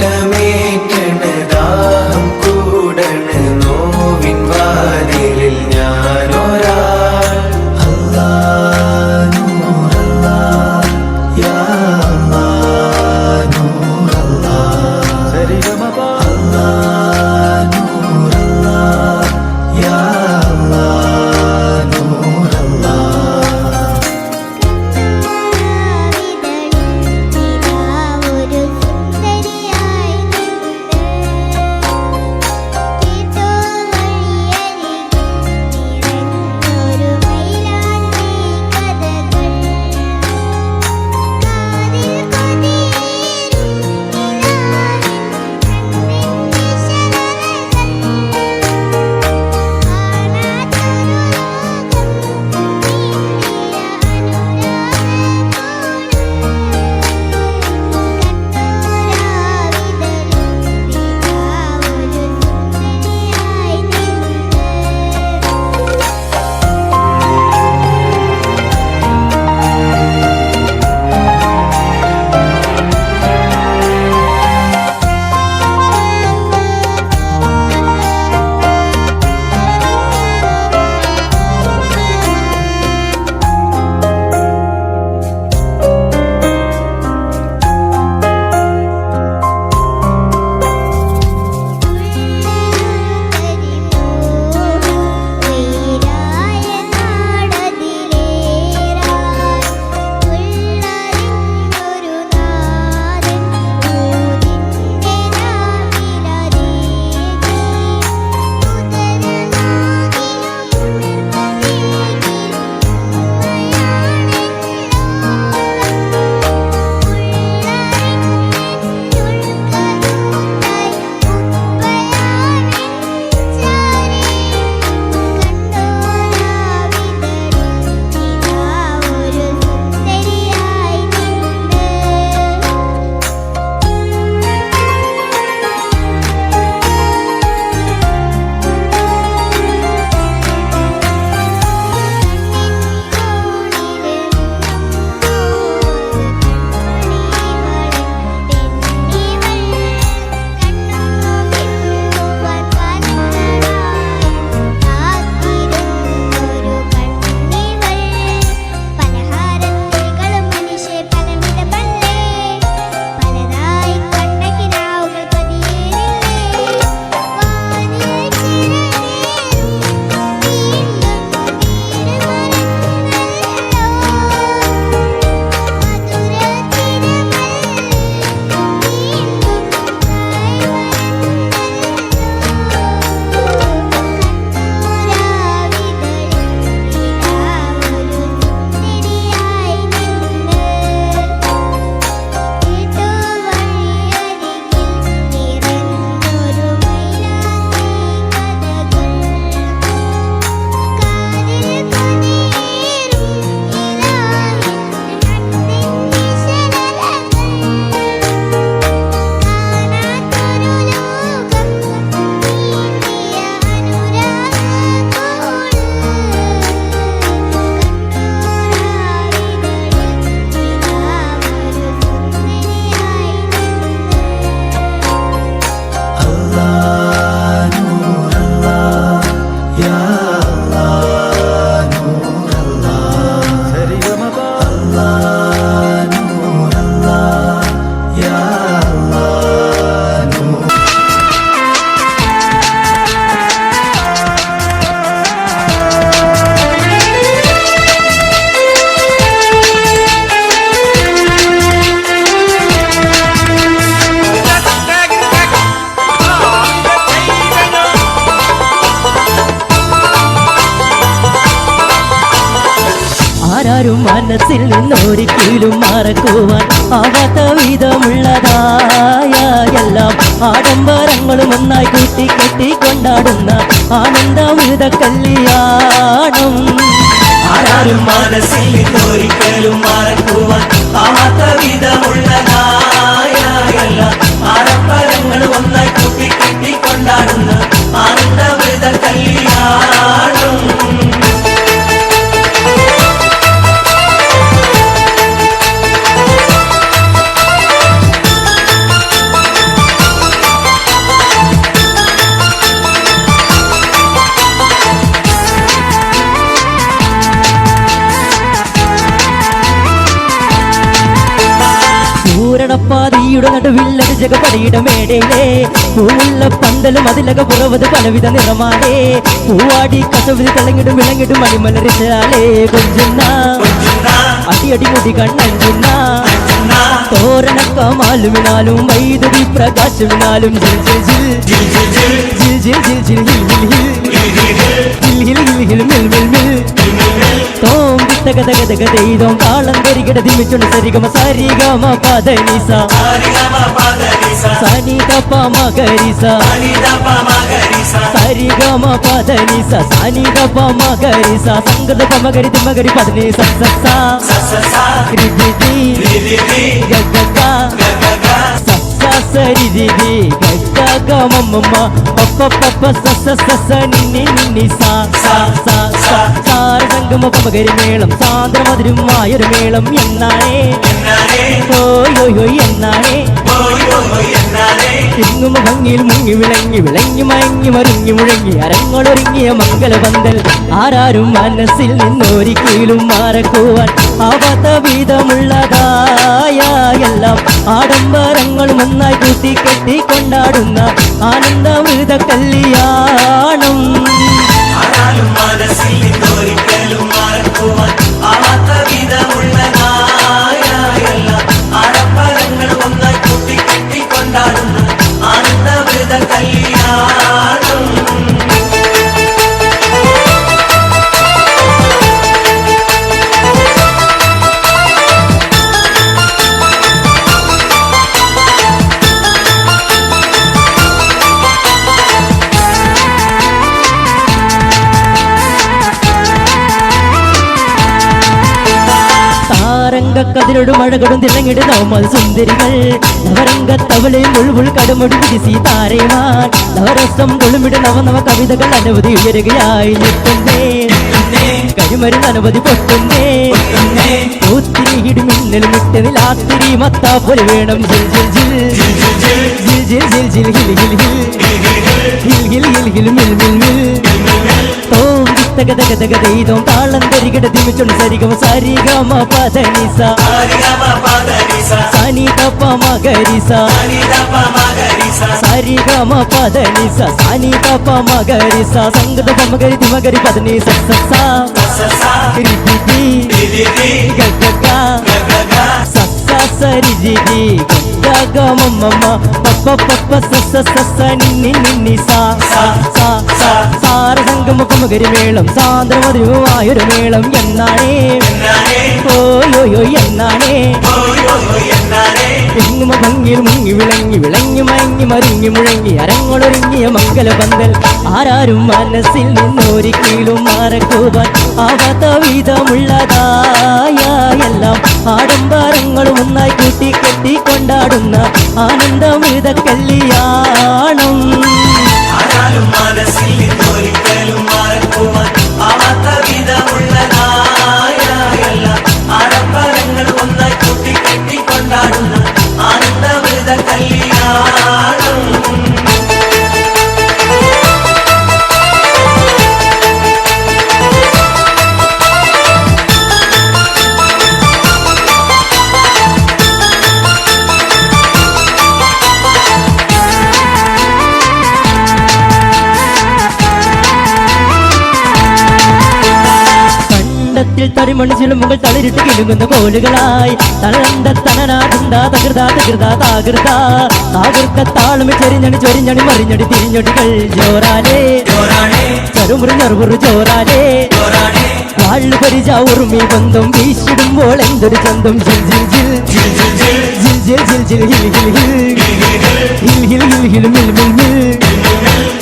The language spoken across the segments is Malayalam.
നോട്ടമേറ്റണ് ദാഹം കൂടണ് നോവിൻ ആരാരും മനസ്സിൽ നിന്നൊരിക്കലും മറക്കുവാൻ ആവാത്ത വിധമുള്ളതായ എല്ലാം ആഡംബരങ്ങളും ഒന്നായി കൂട്ടിക്കെട്ടി കൊണ്ടാടുന്ന ആനന്ദമൃത കല്യാണം. ആരാരും മനസ്സിൽ നിന്നൊരിക്കലും മറക്കുവാൻ ആവാത്ത വിധമുള്ളതായ എല്ലാം ആഡംബരങ്ങളും ഒന്നായി കൂട്ടിക്കെട്ടി കൊണ്ടാടുന്ന ആനന്ദമൃത കല്യാണം. പൂരണപ്പാതിയുടെ നടുവില്ലൊരു ജഗപടിയുടെ മേടയിലേ പൂവുള്ള പന്തലും അതിലക പുറവത് പലവിധ നിറമാലേ പൂവാടി കസവിധി തിളങ്ങിടും വിളങ്ങിടും മണിമലരിച്ചാലേ കൊഞ്ചുന്ന അടിയടി മുടി കണ്ണഞ്ചുന്ന തോരണക്കമാലുമിനാലും വൈദ്യുതി പ്രകാശമിനാലും ജിൽ ജിൽ ജിൽ ജിൽ ജിൽ ജിൽ ജിൽ ജിൽ ഹിൽ ഹിൽ ഹിൽ ഹിൽ ഹിൽ മിൽ മിൽ മിൽ തോം ഗതഗതഗതഗതൈതോം താളം കരികട ദിമിച്ചുണ്ട് സരിഗമ സരിഗമ പദനിസ സനിത പമ ഗരിസ സരിഗമ പദനിസ സനിത പമ ഗരിസ സംഗത പമ ഗരി തിമ ഗരി പദനി സസസ രിദിദി ഗഗഗ സസ സരിദിദി ഗഗഗ മമ്മ പപ്പ പപ്പ സസ സസ നിന്നി നിന്നി സ സ സ സാരസംഗമ പമകരി മേളം സാന്ദ്രമധുരമായൊരു മേളം എന്നാണേ ഓയോയോ എന്നാണേ ഇങ്ങുമ ഭംഗിയിൽ മുങ്ങി വിളങ്ങി വിളങ്ങി മയങ്ങി മറിഞ്ഞി മുഴങ്ങി അരങ്ങളൊരുങ്ങിയ മംഗലപന്തൽ ആരാരും മനസ്സിൽ നിന്നൊരിക്കലും മറക്കുവാൻ ആവാത്ത വിധമുള്ളതായ എല്ലാം ആഡംബരങ്ങളും ഒന്നായി കൂട്ടിക്കെട്ടി കൊണ്ടാടുന്ന ആനന്ദമൃത കല്യാണം. ആരാരും മനസ്സിൽ നിന്നൊരിക്കലും മറക്കുവാൻ ആവാത്ത വിധമുള്ളതായ എല്ലാം ആഡംബരങ്ങളും ഒന്നായി കൂട്ടിക്കെട്ടി കൊണ്ടാടുന്ന ആനന്ദമൃത കല്യാണം. കതിരോട് മഴകളും തിളങ്ങിടുന്നവൽ സുന്ദരികൾ നവരംഗത്തവളയും ഉൾവുൾ കടുമൊടി വിരിസി താരേമാൻ നവരസം കൊളുമിട് നവനവ കവിതകൾ അനവധി ഉയരുകയായി നിൽക്കുന്നേ കരിമരുന്ന് അനവധി പൊട്ടുന്നേ പൂത്തിരിയിടും മിന്നലും ഇട്ടതിലാത്തിരി മത്താ പോലെ വേണം ജിൽ ജിൽ ജിൽ ജിൽ ജിൽ ജിൽ ജിൽ ഹിൽ ഹിൽ ഹിൽ ഹിൽ ഹിൽ ഹിൽ ഹിൽ മിൽ മിൽ മിൽ തോം ഗതഗതഗതൈതോം താളം കരികട ദിമിച്ചുണ്ട് സരിഗമ സരിഗമ പദനിസ സനിത പമ ഗരിസ സരിഗമ പദനിസ സനിത പമ ഗരിസ സംഗത പമ ഗരി തിമ ഗരി പദനി സസസ രിദിദി ഗഗഗ സസ സരിദിദി ഗഗഗ മമ്മ പപ്പ പപ്പ സസ സസ നിന്നി നിന്നി സ സ സ സ സാരസംഗമ പമ ഗരി മേളം സാന്ദ്രമധുരമായൊരു മേളം എന്നാണേ ഓയോയോ എന്നാണേ എങ്ങുമ ഭംഗിയിൽ മുങ്ങി വിളങ്ങി വിളങ്ങി മയങ്ങി മറിഞ്ഞി മുഴങ്ങി അരങ്ങളൊരുങ്ങിയ മംഗലപന്തൽ ആരാരും മനസ്സിൽ നിന്നൊരിക്കലും മറക്കുവാൻ ആവാത്ത വിധമുള്ളതായ എല്ലാം ആഡംബരങ്ങളും ഒന്നായി കൂട്ടിക്കെട്ടി കൊണ്ടാടുന്ന ആനന്ദമൃത കല്യാണം. ആരാരും മനസ്സിൽ നിന്നൊരിക്കലും മറക്കുവാൻ ആവാത്ത വിധമുള്ളതായ എല്ലാം ആഡംബരങ്ങളും ഒന്നായി കൂട്ടിക്കെട്ടി കൊണ്ടാടുന്ന ആനന്ദമൃത കല്യാണം. തരിമണിച്ചിലുമുകൾ തളിരിട്ട് കിലുങ്ങുന്ന കോലുകളായി തളണ്ട തനനാടുണ്ട തകൃത തകൃത താകൃത താകൃത താളമി ചെരിഞ്ഞണി ചൊരിഞ്ഞണി മറിഞ്ഞടി തിരിഞ്ഞൊടികൾ ജോറാലേ ചെറുമുറി ഞറുമുറി ജോറാലേ നാളു പരിച ഉറുമി ബന്ധം വീശിടുമ്പോൾ എന്തൊരു ചന്തം ജിൽ ജിൽ ജിൽ ജിൽ ജിൽ ജിൽ ജിൽ ഹിൽ ഹിൽ ഹിൽ ഹിൽ ഹിൽ ഹിൽ ഹിൽ മിൽ മിൽ മിൽ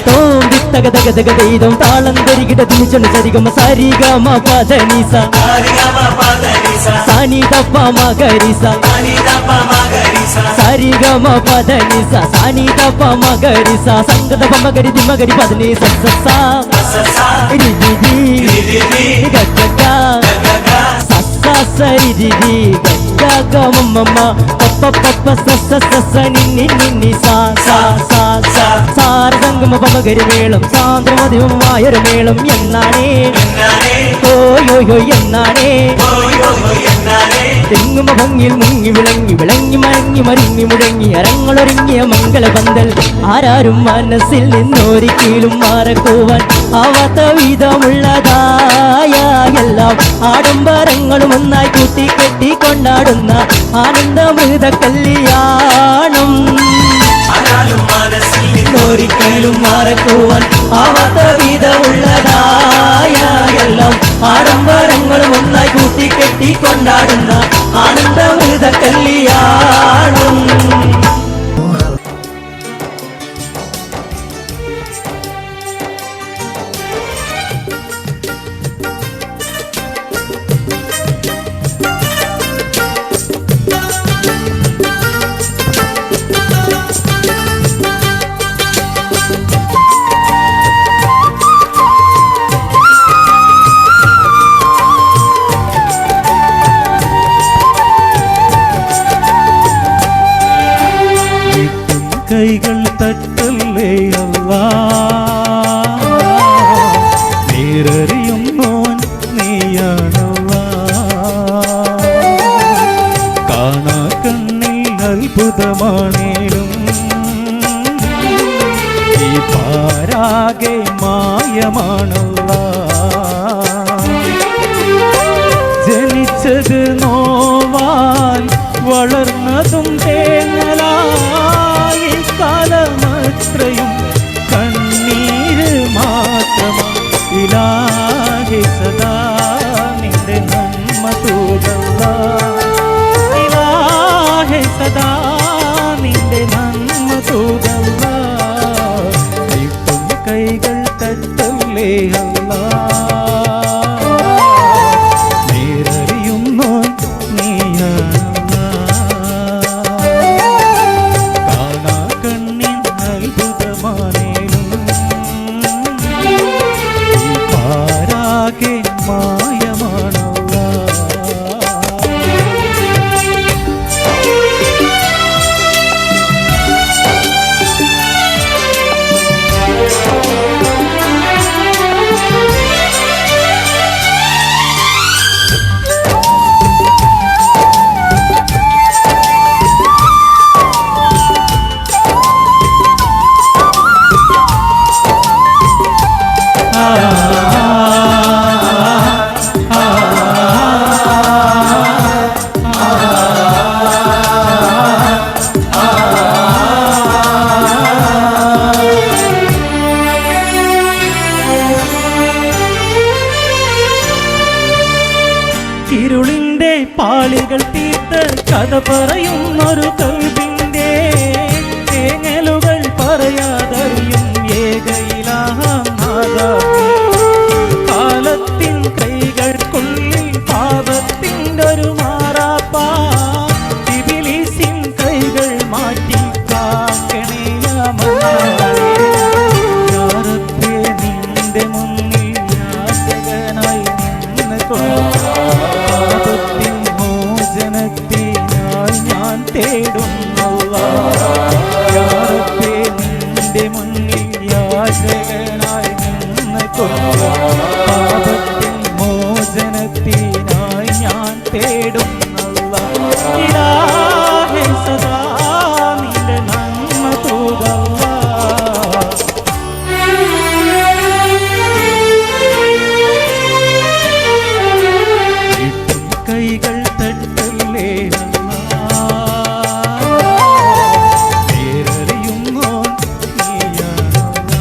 തോന്നി തക തക തക ദൈതം താളം തരികിട തിരിച്ചൊന്ന് സരിഗമ സാരിഗമ പദനിസ സാനി ദപ്പ മകരിസ സാരിഗമ പദനിസ സാനി ദപ്പ മകരിസ സംഗത മകരി ദിമകരി പദനി സസ രി രി രി ഗഗ സസ സരി രി രി ഗഗ മമ്മ പപ്പ പപ്പ സസ സസ നിന്നി നിന്നി സാ സാ സാ സാ സാരസംഗമ പമകരി മേളം സാന്ദ്രമതിമമായൊരു മേളം എന്നാണേ ഓയോയോ എന്നാണേ തെങ്ങുമ ഭംഗിയിൽ മുങ്ങി വിളങ്ങി വിളങ്ങി മയങ്ങി മരുങ്ങി മുഴങ്ങി അരങ്ങളൊരുങ്ങിയ മംഗളപന്തൽ ആരാരും മനസ്സിൽ നിന്നൊരിക്കലും മാറക്കുവാൻ ആവാത്ത വിധമുള്ളതായ എല്ലാം ആഡംബരങ്ങളും ഒന്നായി കൂട്ടിക്കെട്ടി കൊണ്ടാടുന്ന ആനന്ദമൃത കല്യാണം ഒരിക്കലും മാറക്കുവാൻ ആവാത്ത വിധമുള്ളതായ എല്ലാം ആഡംബരങ്ങളും ഒന്നായി കൂട്ടിക്കെട്ടി കൊണ്ടാടുന്ന ആനന്ദമൃത കല്യാണം. കൈകൾ തട്ടല്ലേ അല്ലാ നേരറിയുന്നോൻ നീയാണല്ലാ കാണാ കണ്ണിൽ അത്ഭുതമാണേലും ഈ പാരാകെ മായമാണല്ലാ ജനിച്ചത് നോവാൽ വളർന്നതും തേങ്ങലായി കാലമത്രയും കണ്ണീര് മാത്രമാണ് ഇലാഹി സദാ നിന്റെ നന്മ തൂകല്ല ഇലാഹി സദാ നിന്റെ നന്മ തൂകല്ല ഇപ്പം കൈകൾ തട്ടല്ലേ അല്ലാ നേരറിയുന്നോ നീയാണ് ഇരുളിന്റെ പാളികൾ തീർത്ത് കഥ പറയുന്നൊരു കൽബിന്റെ തേങ്ങലുകൾ പറയാതറിയും ഏകയിലാഹാം നാദാമേ. കാലത്തിൻ കൈകൾക്കുള്ളിൽ പാപത്തിൻ്റെ ഒരു മാറാപ്പാ ഇബ്ലീസിൻ കൈകൾ മാറ്റി കാക്കണേയമനാളേ. യാ റബ്ബേ നിന്റെ മുന്നിൽ യാചകനായി നിന്ന് പാപത്തിൻ മോചനത്തിനായി ഞാൻ തേടുന്നല്ലാഹ്. യാ റബ്ബേ നിന്റെ മുന്നിൽ യാചകനായി നിന്ന് പാപത്തിൻ മോചനത്തിനായി ഞാൻ തേടുന്നല്ലാഹ്. ഇലാഹേ സദാ നിന്റെ നന്മ തൂകല്ലാഹ്. കൈകൾ തട്ടല്ലേ നേരറിയുന്നോ നീയാണല്ലാഹ്.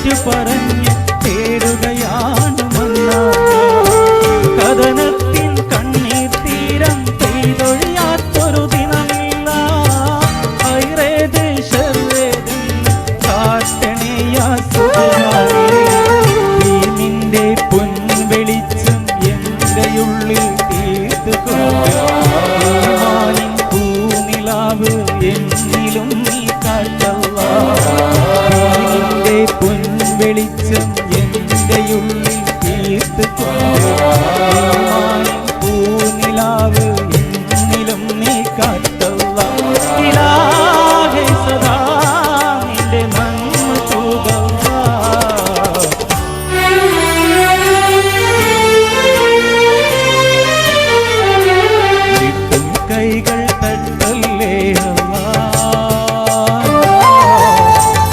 വിളിച്ചു പറഞ്ഞ് തേടുകയാണ് കഥനത്തിൻ കണ്ണീർ തീരം പെയ്തൊഴിയാത്തൊരു ദിനമില്ല. നിന്റെ പൊൻവെളിച്ചം എന്റെ ഉള്ളിൽ തീർത്തുകൊണ്ടിൻ പൂനിലാവ് എന്നിലും നീ കാട്ടല്ല. നിന്റെ പൊൻവെളിച്ചം എന്റെ ഉള്ളിൽ തീർത്തുകൊണ്ടിൻ പൂനിലാവ് എന്നിലും നീ കാട്ടല്ല. ഇലാഹേ സദാ നിന്റെ നന്മ തൂകല്ല. കൈകൾ തട്ടല്ലേ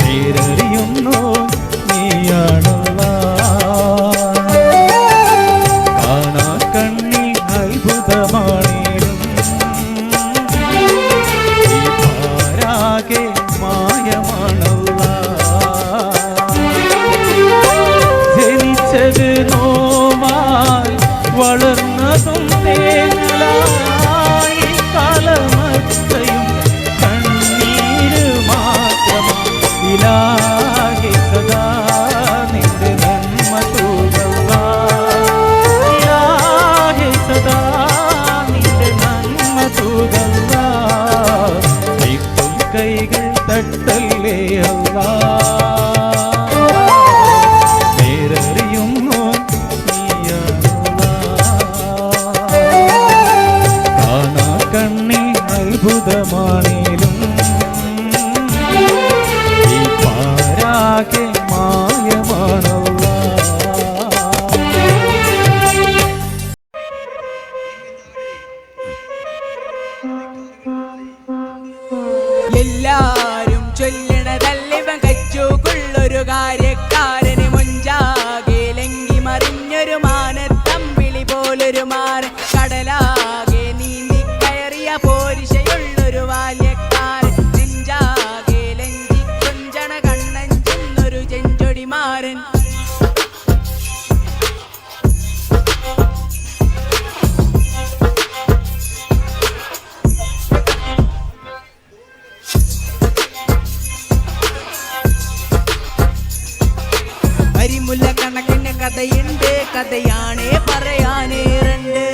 പേരറിയുന്നു നീയാണല്ല. കാണാ കണ്ണിൽ അത്ഭുതമാണേലും ആരാകെ മായമാണല്ല. ജനിച്ചത് നോവാൽ വളർന്നതും തേങ്ങലായി കാലമത്രയും കണ്ണീര് മാത്രം. ഇലാഹേ സദാ നിന്റെ നന്മ തൂകല്ല. ഇലാഹേ സദാ നിന്റെ നന്മ തൂകല്ല. ഇപ്പം കൈകൾ തട്ടല്ലേ അല്ലാ. പേരറിയുന്നു കാണാ കണ്ണിൽ അത്ഭുതമാണേലും ഈ പാരാകെ മായമാണല്ല. എല്ലാരും ചൊല്ലണതല്ലിവൻ കച്ചുകൊള്ളൊരു കാര്യക്കാരന് മുഞ്ചാകെ ലങ്കി മറിഞ്ഞൊരു മാനത്തമ്പിളി പോലൊരു മാരൻ. കടലാകെ നീന്തി കയറിയ പോരിശയുള്ളൊരു ബാല്യക്കാരൻ. നെഞ്ചാകെ ലഞ്ചി കൊഞ്ചണ കണ്ണൻ ചെന്നൊരു ചെഞ്ചൊടിമാരൻ. അരിമുല്ല കണക്കിന് കഥയുണ്ട്, കഥയാണേ പറയാനേറുണ്ട്.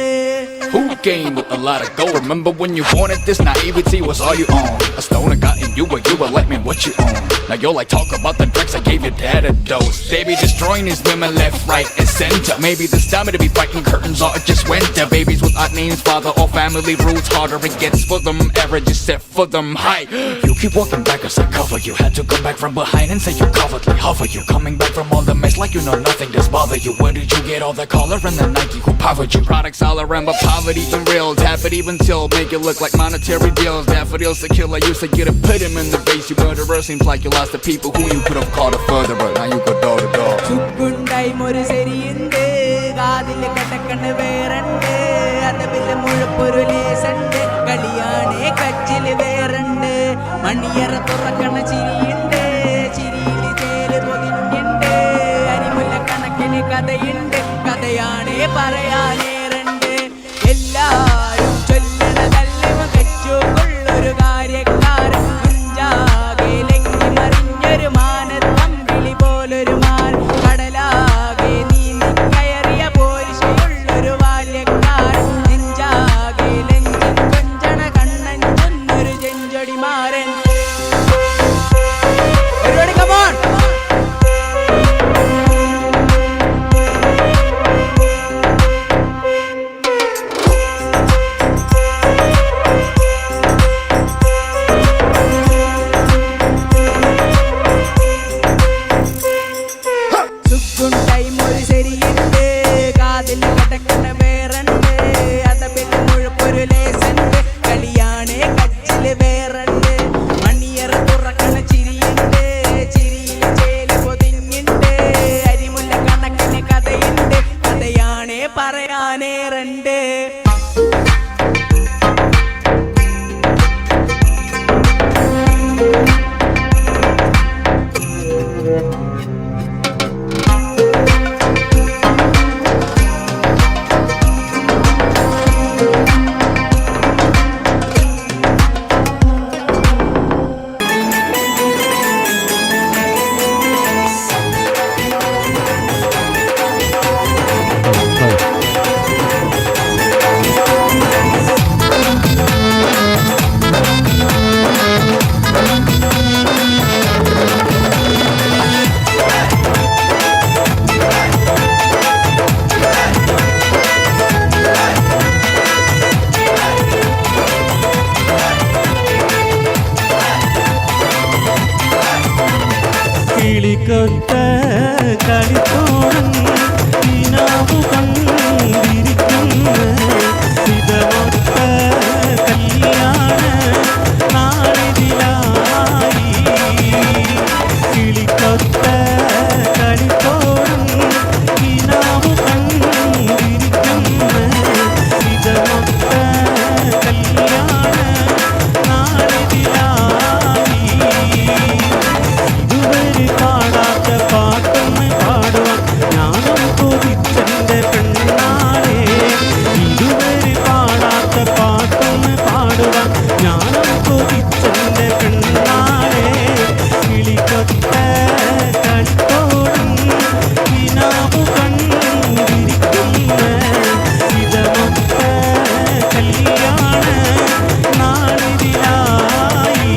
Who came with a lot of gold? Remember when you wanted this? Naivety was all you own. A stone got in you, but you were like, man, what you own? Now you're like, talk about the drugs I gave your dad a dose. They be destroying these women left, right, and center. Maybe this time to be fighting curtains or it just winter. Babies without names, father or family roots. Harder it gets for them, average is set for them high. You keep walking back as I cover you. Had to come back from behind and say you cowardly hover. You coming back from all the mess like you know nothing does bother you. Where did you get all the collar and the Nike who powered you? Products all around, but poverty and real. Tap it even till make it look like monetary deals. Daffodils the killer used to get it, put him in the base. You murderer, seems like you lost the people who you could have called a furtherer. Now you go door to door. ചുക്കുണ്ടായി ഒരു ശരിയുണ്ട്, കാതില് കടക്കണ് വേറുണ്ട്. അതവില് മുഴപ്പൊരു ലേസുണ്ട്, കളിയാണേ കച്ചില് വേറുണ്ട്. മണിയറ തുറക്കണ ചിരിയുണ്ട്, ചിരിയില് ചേല് പൊതിഞ്ഞുണ്ട്. അരിമുല്ല കണക്കിന് കഥയുണ്ട്, കഥയാണേ പറയാനേറുണ്ട്. എല്ലാരും ചൊല്ലണതല്ലിവ കച്ചുകൊള്ളൊരു കാര്യക്കാരൻ. മുഞ്ചാകെ ലങ്കി മറിഞ്ഞൊരു മാനത്തമ്പിളി പോലൊരു മാൻ. കടലാകെ നീന്തി കയറിയ പോരിശയുള്ളൊരു ബാല്യക്കാരൻ. നെഞ്ചാകെ ലഞ്ചി കൊഞ്ചണ കണ്ണൻ ചെന്നൊരു ചെഞ്ചൊടിമാരൻ. Everybody come on! കളിത്തോടൻ കിനാവു കണ്ടിരിക്കുന്ന ഇതമൊത്ത കല്യാണ നാളിതിലായി കിളിക്കൊത്ത കളിത്തോടൻ കിനാവു കണ്ടിരിക്കുന്ന ഇതമൊത്ത കല്യാണ നാളിതിലായി ഇതുവരെ പാടാത്ത പാട്ടൊന്ന് പാടുവാൻ ഞാനും കൊതിച്ചെന്റെ പെണ്ണാളെ ഇതുവരെ പാടാത്ത പാട്ടൊന്ന് പാടുവാൻ ഞാനും കൊതിച്ചെന്റെ പെണ്ണാളെ കിളിക്കൊത്ത കളിത്തോടും കിനാവു കണ്ടിരിക്കുന്ന ഇതമൊത്ത കല്യാണ നാളിതിലായി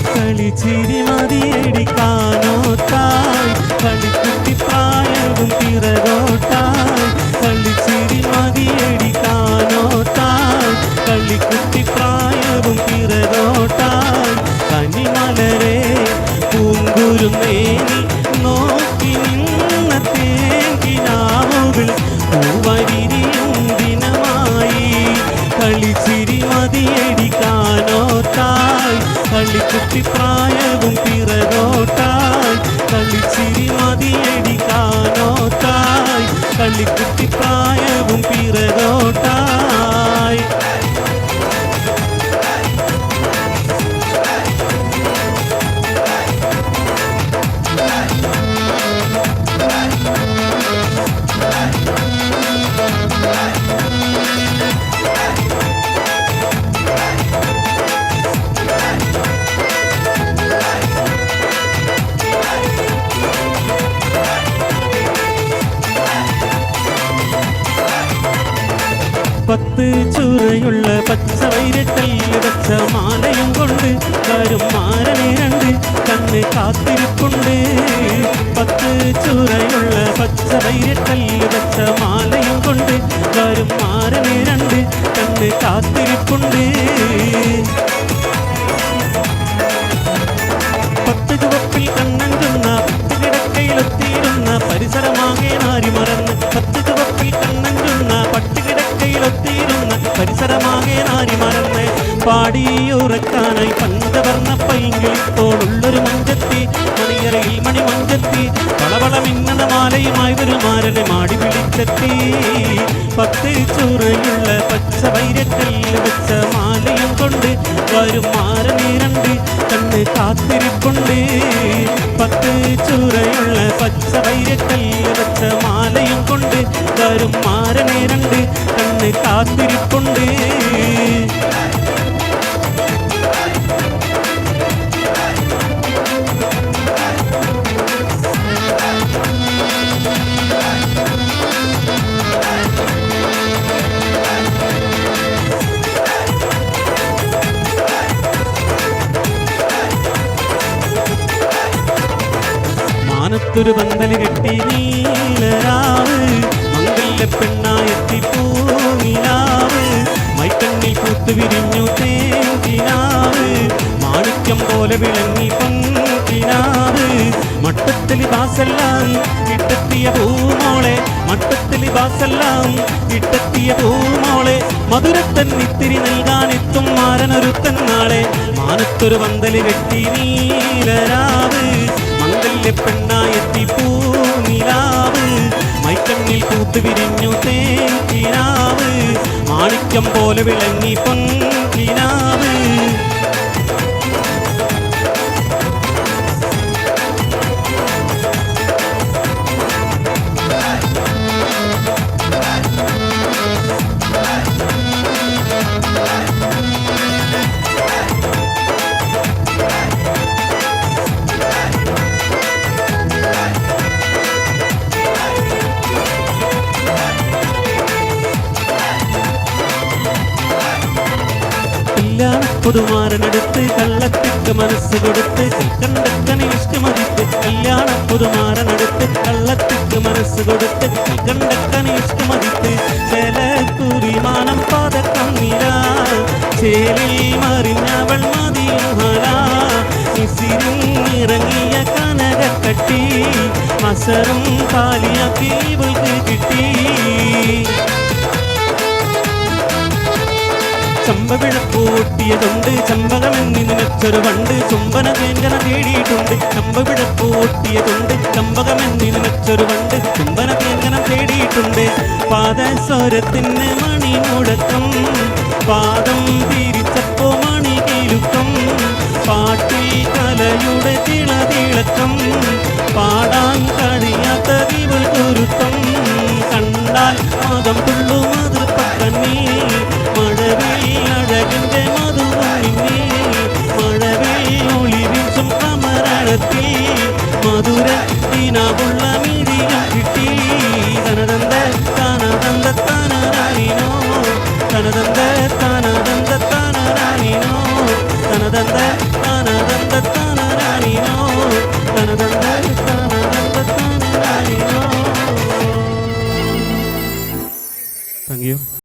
കളിച്ചിരി മതിയടിക്കാനോ താൻ കളിക്കുട്ടി പ്രായവും പിറകോട്ടാൻ കളിച്ചിരി മതിയടിക്കാനോ താൻ കളിക്കുട്ടി പ്രായവും പിറകോട്ടാൻ കനിമലരെ പൂങ്കുരുന്നേനി നോക്കി നിന്ന തേങ്കിനാവുകൾ പൂവരിയും ദിനമായി കളിച്ചിരി മതിയടിക്കാനോ തായ് കളിക്കുട്ടി പ്രായവും പിറകോട്ടായ് കളിച്ചിരി മതിയടിക്കാനോ തായ് കളിക്കുട്ടി പ്രായവും പിറകോട്ടായ് പത്ത് ചുറയുള്ള പച്ച വൈരട്ടല്ല് വെച്ച മാലയും കൊണ്ട് വരും മാരനെ രണ്ട് കണ്ണ് കാത്തിരിപ്പുണ്ട് പത്ത് ചുറയുള്ള പച്ച വൈരട്ടല്ല് വെച്ച മാലയും കൊണ്ട് വരും മാരനെ രണ്ട് കണ്ണ് കാത്തിരിപ്പുണ്ട് പത്ത് ചുവപ്പിൽ കണ്ണഞ്ചുന്ന പത്ത് കിടക്കയിലൊത്തിയിരുന്ന പരിസരമാകെ നാരി മറന്ന് പത്ത് ചുവപ്പിൽ കണ്ണഞ്ചുന്ന പട്ട് കിടക്കയിലൊത്തിയിരുന്ന പരിസരമാകെ നാരി മറന്ന് പാടിയുറക്കാനായി പഞ്ചവർണ്ണ പൈങ്കിളിത്തോടുള്ളൊരു മഞ്ചത്തി മണിയറയിൽ മണിമഞ്ചത്തി വളവള മിന്നണ മാലയുമായി ഒരു മാരനെ മാടി വിളിച്ചെത്തി പത്ത് ചുറയുള്ള പച്ച വൈരക്കല്ല് വെച്ച മാലയും കൊണ്ട് വരും മാരനെ രണ്ട് കണ്ണ് കാത്തിരിപ്പുണ്ട് പത്ത് ചുറയുള്ള പച്ച വൈരക്കല്ല് വെച്ച മാലയും കൊണ്ട് വരും മാരനെ രണ്ട് കണ്ണ് കാത്തിരിപ്പുണ്ട് മാനത്തൊരു പന്തല് കെട്ടി നീലരാവ് മംഗല്യ പെണ്ണായെത്തി പൂനിലാവ് മൈക്കണ്ണിൽ പൂത്തു വിരിഞ്ഞു തേങ്കിനാവ് മാണിക്യം പോലെ വിളങ്ങി പങ്കിനാവ് മട്ടത്തില് ബാസെല്ലാം ഇട്ടെത്തിയ പൂമോളെ മട്ടത്തില് ബാസെല്ലാം ഇട്ടെത്തിയ പൂമോളെ മധുരത്തന്നിത്തിരി നൽകാനെത്തും മാരനൊരുത്തൻ നാളെ മാനത്തൊരു പന്തല് കെട്ടി നീലരാവ് മംഗല്യ പെണ്ണായെത്തി പൂനിലാവ് മൈക്കണ്ണിൽ പൂത്തു വിരിഞ്ഞു തേങ്കിനാവ് മാണിക്യം പോലെ വിളങ്ങി പങ്കിനാവ് പുതുമാരനടുത്ത് കള്ളത്തിക്ക് മനസ്സ് കൊടുത്ത് കണ്ടക്കനെ ഇഷ്ടമതിത്ത് കല്യാണ പുതുമാരനടുത്ത് കള്ളത്തിക്ക് മനസ്സ് കൊടുത്ത് കണ്ടക്കനെ ഇഷ്ടമതിത്ത് ചേലക്കുരിമാനം പാതക്കം നില ചേലിൽ മറിഞ്ഞവൾ മതിയുഹല ഇറങ്ങിയ കനകക്കട്ടി മസറും പാലിയാക്കി ഇവൾക്ക് കിട്ടി ചമ്പവിഴപ്പൂട്ടിയതുണ്ട് ചമ്പകമെന്നിന് മെച്ചൊരു വണ്ട് ചുംബന തേങ്കന തേടിയിട്ടുണ്ട് ചമ്പവിഴപ്പൂട്ടിയതുണ്ട് ചമ്പകമെന്നിന് മെച്ചൊരു വണ്ട് ചുംബന തേങ്കന തേടിയിട്ടുണ്ട് പാദസ്വരത്തിന് മണി മുഴക്കം പാദം തിരിച്ചപ്പോ മണി കീലുക്കം പാട്ടിൽ കലയുടെ തിളതിളക്കം പാടാൻ കഴിയാത്ത ഇവൾ കുരുത്തം കണ്ടാൽ മതം തുള്ളു മധുരപ്പക്കണ്ണി മഴവിൽ അഴകിന്റെ മധുരമിന്നി മഴവിൽ ഒളി വീശും കമരത്തിൽ മധുര ദിനമുള്ള മിഴികൾ കിട്ടി തനതന്ത തനതന്ത തനരാനിനോ തനതന്ത തനതന്ത തനരാനിനോ തനതന്ത തനതന്ത തനരാനിനോ തനതന്ത തനതന്ത തനരാനിനോ. Thank you.